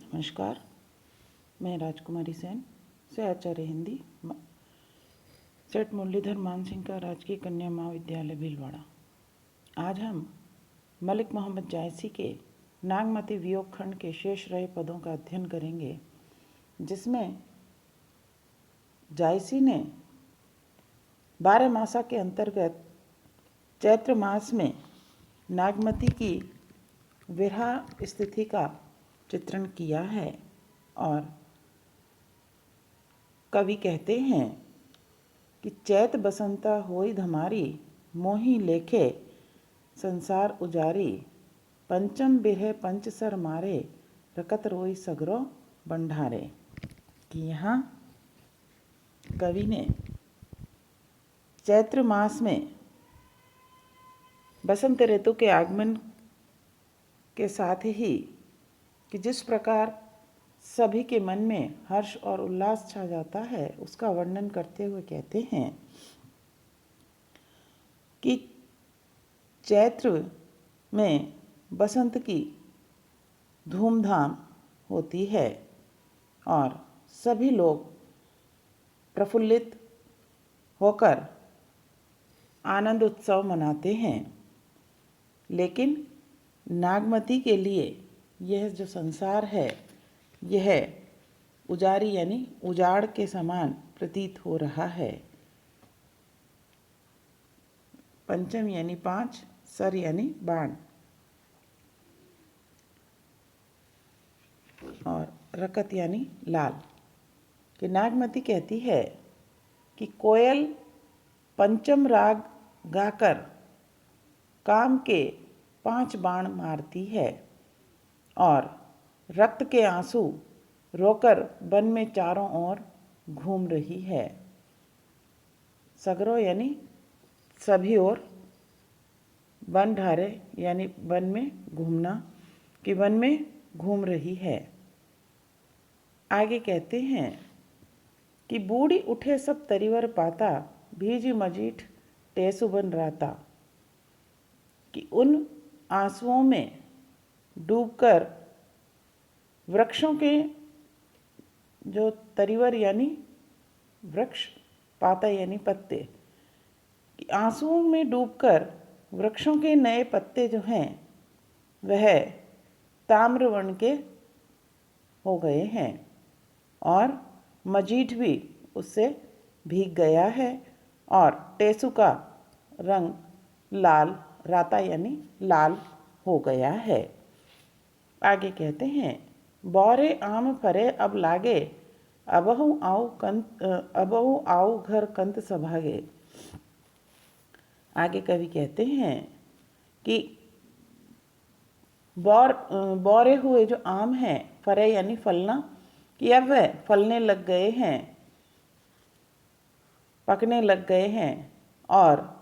नमस्कार, मैं राजकुमारी सेन से आचार्य हिंदी सेठ मुरलीधर मानसिंह का राजकीय कन्या महाविद्यालय भीलवाड़ा। आज हम मलिक मोहम्मद जायसी के नागमती वियोग खंड के शेष रहे पदों का अध्ययन करेंगे, जिसमें जायसी ने 12 मासा के अंतर्गत चैत्र मास में नागमती की विरह स्थिति का चित्रण किया है। और कवि कहते हैं कि चैत बसंता होई धमारी, मोही लेखे संसार उजारी, पंचम बिरहे पंचसर मारे, रकत रोई सगरो बंढारे। कि यहाँ कवि ने चैत्र मास में बसंत ऋतु के आगमन के साथ ही कि जिस प्रकार सभी के मन में हर्ष और उल्लास छा जाता है, उसका वर्णन करते हुए कहते हैं कि चैत्र में बसंत की धूमधाम होती है और सभी लोग प्रफुल्लित होकर आनंद उत्सव मनाते हैं। लेकिन नागमती के लिए यह जो संसार है, यह उजारी यानी उजाड़ के समान प्रतीत हो रहा है। पंचम यानी 5, सर यानी बाण, और रकत यानी लाल। कि नागमती कहती है कि कोयल पंचम राग गाकर काम के 5 बाण मारती है और रक्त के आंसू रोकर वन में चारों ओर घूम रही है। सगरो यानी सभी ओर, बंढारे यानी वन में घूमना, कि वन में घूम रही है। आगे कहते हैं कि बूढ़ी उठे सब तरीवर पाता, भीजी मजीठ टेसु बन राता। कि उन आंसुओं में डूबकर वृक्षों के जो तरीवर यानी वृक्ष, पाता यानी पत्ते, आंसुओं में डूबकर वृक्षों के नए पत्ते जो हैं वह ताम्र वर्ण के हो गए हैं और मजीठ भी उससे भीग गया है और टेसु का रंग लाल, राता यानी लाल हो गया है। आगे कहते हैं बौरे आम फरे अब लागे, अबहु आऊ घर कंत सभागे। आगे कवि कहते हैं कि बौरे हुए जो आम हैं, फरे यानी फलना, कि अब वह फलने लग गए हैं, पकने लग गए हैं। और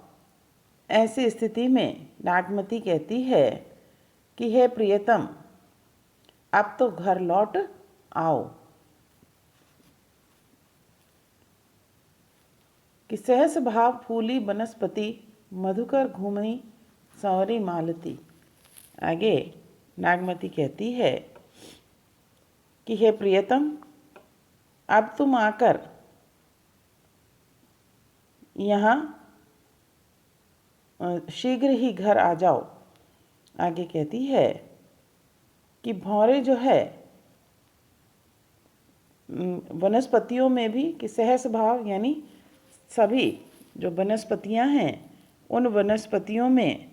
ऐसी स्थिति में नागमती कहती है कि हे प्रियतम, अब तो घर लौट आओ। कि सहस भाव फूली बनस्पति, मधुकर घूमई संवरी मालती। आगे नागमती कहती है कि हे प्रियतम, अब तुम आकर यहाँ शीघ्र ही घर आ जाओ। आगे कहती है कि भौरे जो है वनस्पतियों में भी, कि सहस भाव यानी सभी जो वनस्पतियां हैं उन वनस्पतियों में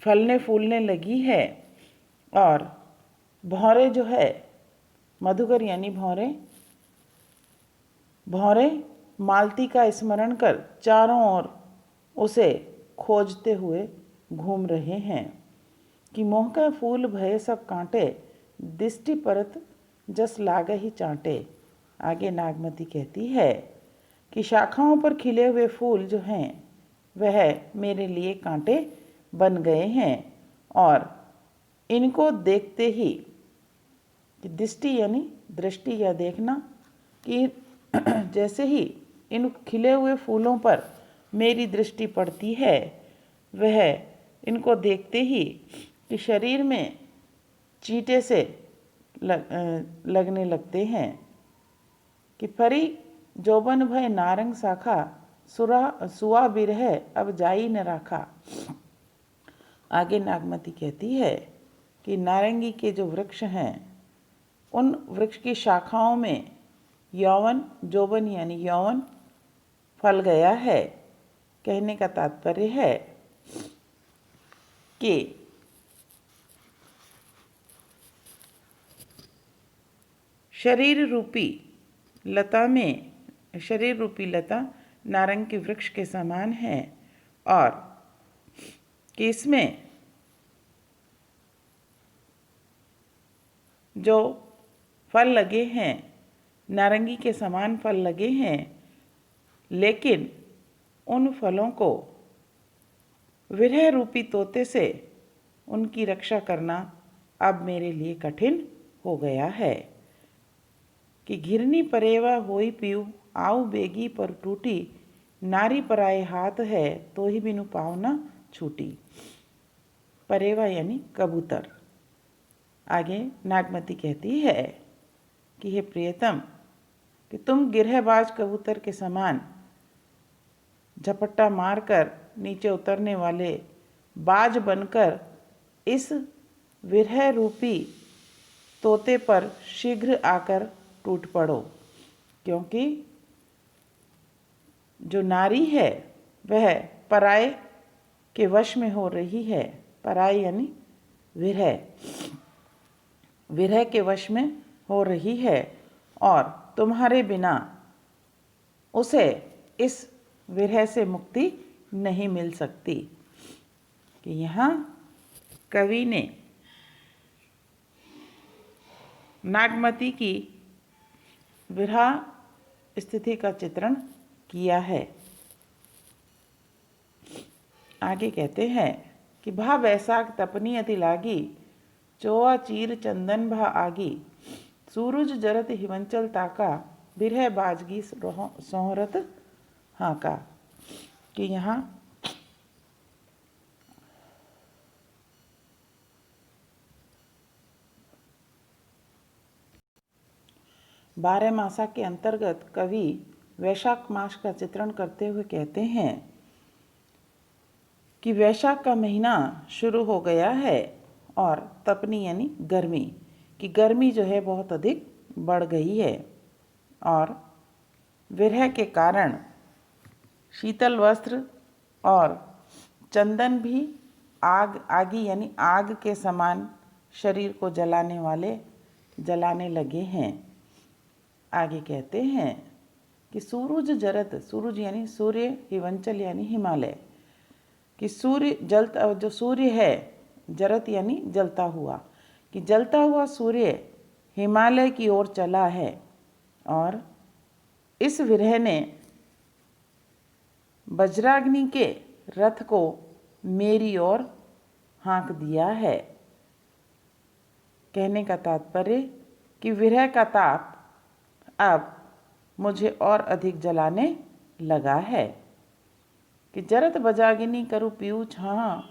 फलने फूलने लगी है। और भौरे जो है मधुकर यानी भौरे, भौरे मालती का स्मरण कर चारों ओर उसे खोजते हुए घूम रहे हैं। कि मोह का फूल भये सब कांटे, दृष्टि परत जस लागे ही चांटे। आगे नागमती कहती है कि शाखाओं पर खिले हुए फूल जो हैं वह मेरे लिए कांटे बन गए हैं और इनको देखते ही, कि दृष्टि यानी दृष्टि या देखना, कि जैसे ही इन खिले हुए फूलों पर मेरी दृष्टि पड़ती है, वह इनको देखते ही कि शरीर में चींटे से लगने लगते हैं कि परी जोबन भय नारंग शाखा सुआ बिरह अब जाई न राखा। आगे नागमती कहती है कि नारंगी के जो वृक्ष हैं उन वृक्ष की शाखाओं में यौवन जोबन यानी यौवन फल गया है। कहने का तात्पर्य है कि शरीर रूपी लता नारंग के वृक्ष के समान है और कि इसमें जो फल लगे हैं नारंगी के समान फल लगे हैं, लेकिन उन फलों को विरह रूपी तोते से उनकी रक्षा करना अब मेरे लिए कठिन हो गया है। कि घिरनी परेवा होई पीऊ आऊ बेगी पर टूटी नारी पराए हाथ है तो ही बिनु पाव न छूटी। परेवा यानी कबूतर। आगे नागमती कहती है कि हे प्रियतम कि तुम गिरहबाज कबूतर के समान झपट्टा मारकर नीचे उतरने वाले बाज बनकर इस विरह रूपी तोते पर शीघ्र आकर टूट पड़ो, क्योंकि जो नारी है वह पराये के वश में हो रही है। पराये यानी विरह के वश में हो रही है और तुम्हारे बिना उसे इस विरह से मुक्ति नहीं मिल सकती। कि यहाँ कवि ने नागमती की विरह स्थिति का चित्रण किया है। आगे कहते हैं कि भा बैसाख तपनी अति लागी चोआ चीर चंदन भा आगी सूरज जरत हिमंचल ताका बिरह बाजगी सोहरत हाका। कि यहाँ बारह मासा के अंतर्गत कवि वैशाख मास का चित्रण करते हुए कहते हैं कि वैशाख का महीना शुरू हो गया है और तपनी यानी गर्मी की गर्मी जो है बहुत अधिक बढ़ गई है और विरह के कारण शीतल वस्त्र और चंदन भी आगी यानी आग के समान शरीर को जलाने लगे हैं। आगे कहते हैं कि सूरज यानी सूर्य, हिमंचल यानी हिमालय, कि जो सूर्य है जरत यानी जलता हुआ, कि जलता हुआ सूर्य हिमालय की ओर चला है और इस विरह ने वज्राग्नि के रथ को मेरी ओर हाँक दिया है। कहने का तात्पर्य कि विरह का ताप अब मुझे और अधिक जलाने लगा है। कि जरत बजागिनी करु पीऊ छाहा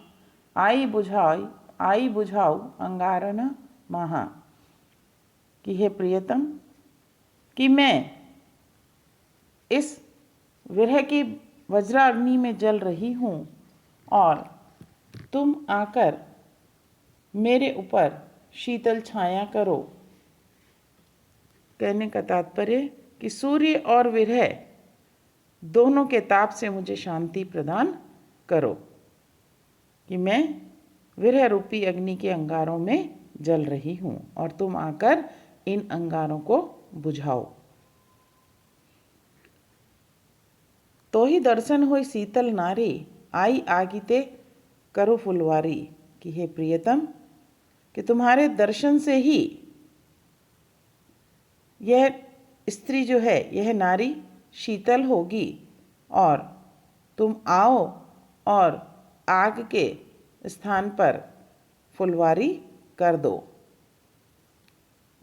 आई बुझाऊ अंगारन महा। कि हे प्रियतम कि मैं इस विरह की वज्राग्नि में जल रही हूँ और तुम आकर मेरे ऊपर शीतल छाया करो। कहने का तात्पर्य कि सूर्य और विरह दोनों के ताप से मुझे शांति प्रदान करो, कि मैं विरह रूपी अग्नि के अंगारों में जल रही हूँ और तुम आकर इन अंगारों को बुझाओ। तो ही दर्शन होई शीतल नारी आई आगिते करो फुलवारी। कि हे प्रियतम कि तुम्हारे दर्शन से ही यह स्त्री जो है यह नारी शीतल होगी और तुम आओ और आग के स्थान पर फुलवारी कर दो।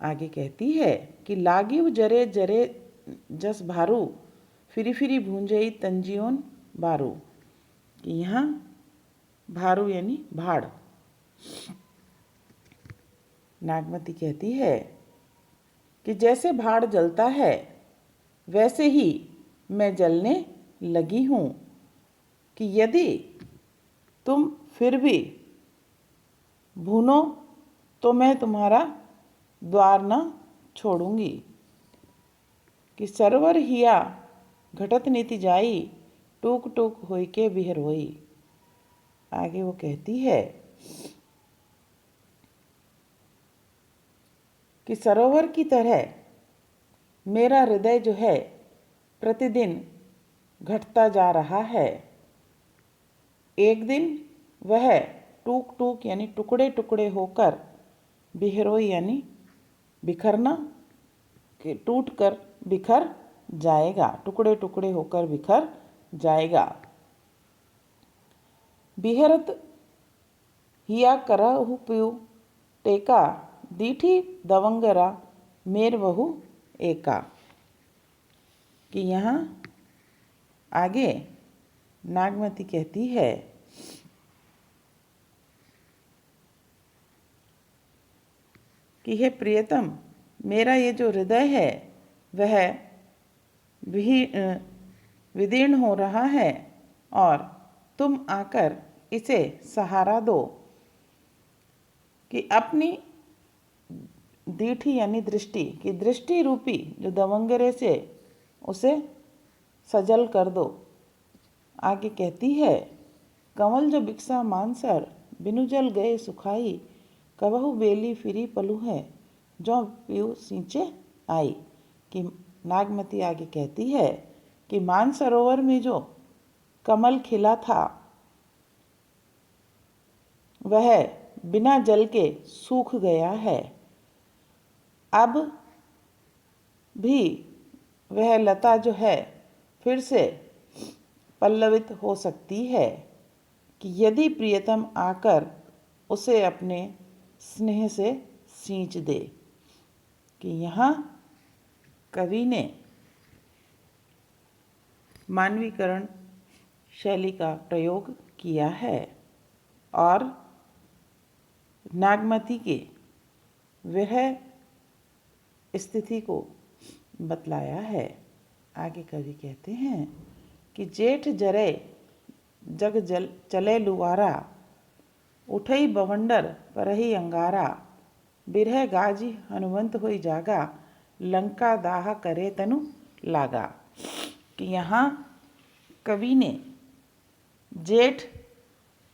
आगे कहती है कि लागिव जरे जरे जस भारू फिरी फिरी भूंजई तंजियोन बारू। कि यहाँ भारू यानी भाड़। नागमती कहती है कि जैसे भाड़ जलता है वैसे ही मैं जलने लगी हूँ, कि यदि तुम फिर भी भूनो तो मैं तुम्हारा द्वार न छोड़ूंगी। कि सरवर हिया घटत नीति जाई, टूक टूक होई के बिहर होई। आगे वो कहती है कि सरोवर की तरह मेरा हृदय जो है प्रतिदिन घटता जा रहा है। एक दिन वह टूक टूक यानी टुकड़े टुकड़े होकर, बिखरोई यानी बिखरना, कि टूट कर बिखर जाएगा, टुकड़े टुकड़े होकर बिखर जाएगा। बिहरत हिया करहु पियु टेका, दीठी दवंगरा मेर बहु एका। कि यहाँ आगे नागमती कहती है कि हे प्रियतम, मेरा ये जो हृदय है वह विदीर्ण हो रहा है और तुम आकर इसे सहारा दो। कि अपनी दीठी यानी दृष्टि, की दृष्टि रूपी जो दवंगरे से उसे सजल कर दो। आगे कहती है कंवल जो बिकसा मानसर, बिनु जल गए सुखाई, कबहु बेली फिरी पलू है, जो पीऊ सींचे आई। कि नागमती आगे कहती है कि मानसरोवर में जो कमल खिला था वह बिना जल के सूख गया है। अब भी वह लता जो है फिर से पल्लवित हो सकती है, कि यदि प्रियतम आकर उसे अपने स्नेह से सींच दे। कि यहाँ कवि ने मानवीकरण शैली का प्रयोग किया है और नागमती के विरह स्थिति को बतलाया है। आगे कवि कहते हैं कि जेठ जरे जग जल चले लुवारा, उठई बवंडर परही अंगारा, बिरह गाजी हनुमंत होई जागा, लंका दाह करे तनु लागा। कि यहाँ कवि ने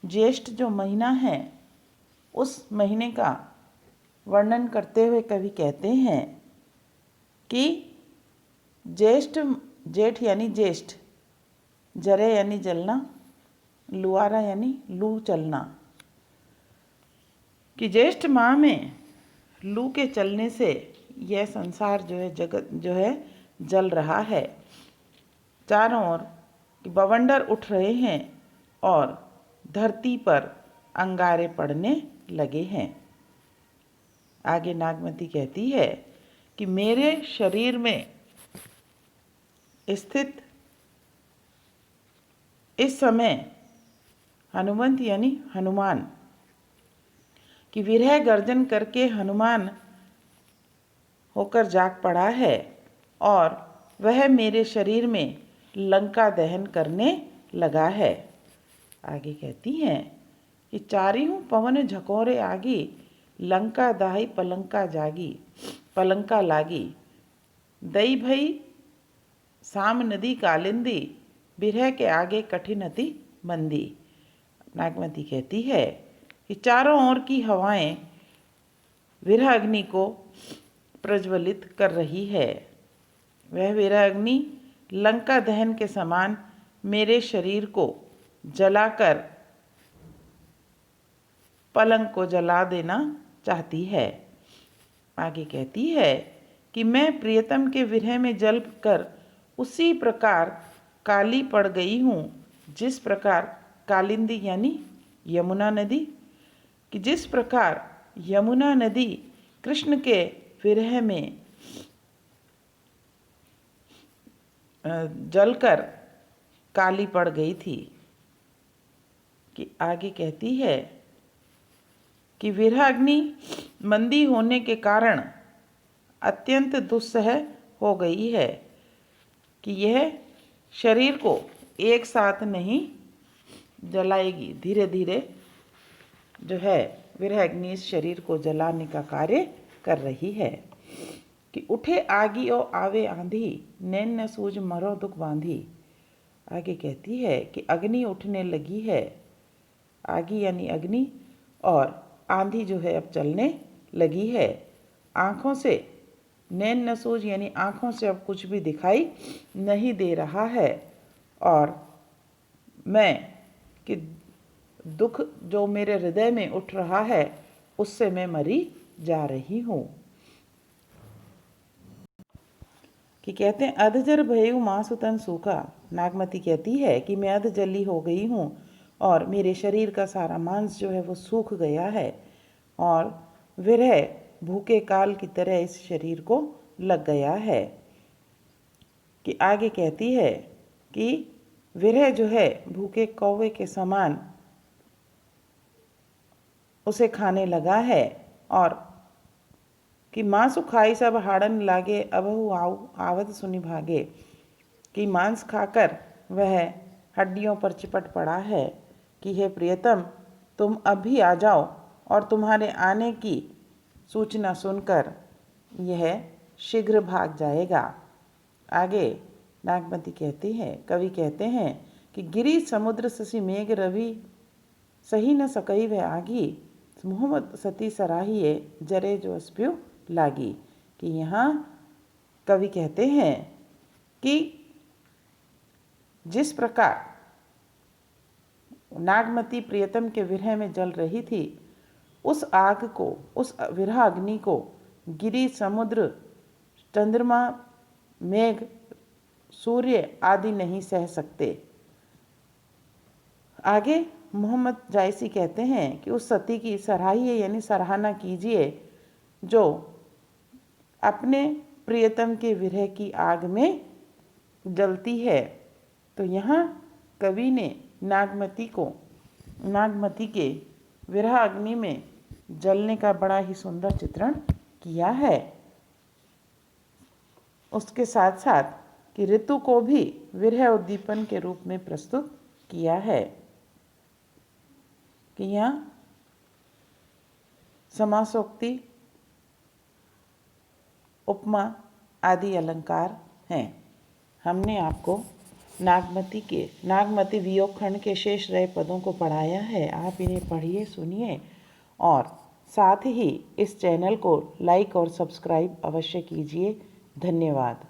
ज्येष्ठ जो महीना है उस महीने का वर्णन करते हुए कवि कहते हैं कि जेठ यानी ज्येष्ठ, जरे यानी जलना, लुआरा यानी लू चलना। कि ज्येष्ठ माह में लू के चलने से यह संसार जो है, जगत जो है जल रहा है। चारों ओर बवंडर उठ रहे हैं और धरती पर अंगारे पड़ने लगे हैं। आगे नागमती कहती है कि मेरे शरीर में स्थित इस समय हनुमंत यानी हनुमान, कि विरह गर्जन करके हनुमान होकर जाग पड़ा है और वह मेरे शरीर में लंका दहन करने लगा है। आगे कहती हैं कि चारियों पवन झकोरे आगी, लंका दाही पलंका लागी, दई भई साम नदी कालिंदी, बिरह के आगे कठिन अति मंदी। नागमती कहती है कि चारों ओर की हवाएं विरह अग्नि को प्रज्वलित कर रही है। वह विरह अग्नि लंका दहन के समान मेरे शरीर को जलाकर पलंग को जला देना चाहती है। आगे कहती है कि मैं प्रियतम के विरह में जल कर उसी प्रकार काली पड़ गई हूँ जिस प्रकार कालिंदी यानी यमुना नदी, कि जिस प्रकार यमुना नदी कृष्ण के विरह में जलकर काली पड़ गई थी। कि आगे कहती है कि विरह अग्नि मंदी होने के कारण अत्यंत दुस्सह हो गई है कि यह शरीर को एक साथ नहीं जलाएगी। धीरे धीरे जो है विरह अग्नि इस शरीर को जलाने का कार्य कर रही है। कि उठे आगी और आवे आंधी, नैन न सूझ मरो दुख बांधी। आगे कहती है कि अग्नि उठने लगी है, आगी यानी अग्नि, और आंधी जो है अब चलने लगी है। आँखों से, नैन न सूझ यानी आँखों से अब कुछ भी दिखाई नहीं दे रहा है, और मैं कि दुख जो मेरे हृदय में उठ रहा है उससे मैं मरी जा रही हूँ। कि कहते हैं अधजर भयु मांसु तन सूखा। नागमती कहती है कि मैं अधजली हो गई हूँ और मेरे शरीर का सारा मांस जो है वो सूख गया है, और विरह भूखे काल की तरह इस शरीर को लग गया है। कि आगे कहती है कि विरह जो है भूखे कौवे के समान उसे खाने लगा है, और कि मांस खाई सब हाड़न लागे, अबहु आवत सुनि भागे। कि मांस खाकर वह हड्डियों पर चिपट पड़ा है कि हे प्रियतम, तुम अभी आ जाओ, और तुम्हारे आने की सूचना सुनकर यह शीघ्र भाग जाएगा। आगे नागमती कहती है, कवि कहते हैं कि गिरी समुद्र शशि मेघ रवि, सही न सकई वह आगी, मोहम्मद सती सराहिए, जरे जो अस्प्यु लागी। कि यहाँ कवि कहते हैं कि जिस प्रकार नागमती प्रियतम के विरह में जल रही थी, उस आग को, उस विरह अग्नि को गिरि, समुद्र, चंद्रमा, मेघ, सूर्य आदि नहीं सह सकते। आगे मोहम्मद जायसी कहते हैं कि उस सती की सराहिए यानी सराहना कीजिए जो अपने प्रियतम के विरह की आग में जलती है। तो यहाँ कवि ने नागमती के विरह अग्नि में जलने का बड़ा ही सुंदर चित्रण किया है। उसके साथ साथ कि ऋतु को भी विरह उद्दीपन के रूप में प्रस्तुत किया है। कि यहाँ समासोक्ति, उपमा आदि अलंकार हैं। हमने आपको नागमती वियोग खंड के शेष रहे पदों को पढ़ाया है। आप इन्हें पढ़िए, सुनिए, और साथ ही इस चैनल को लाइक और सब्सक्राइब अवश्य कीजिए। धन्यवाद।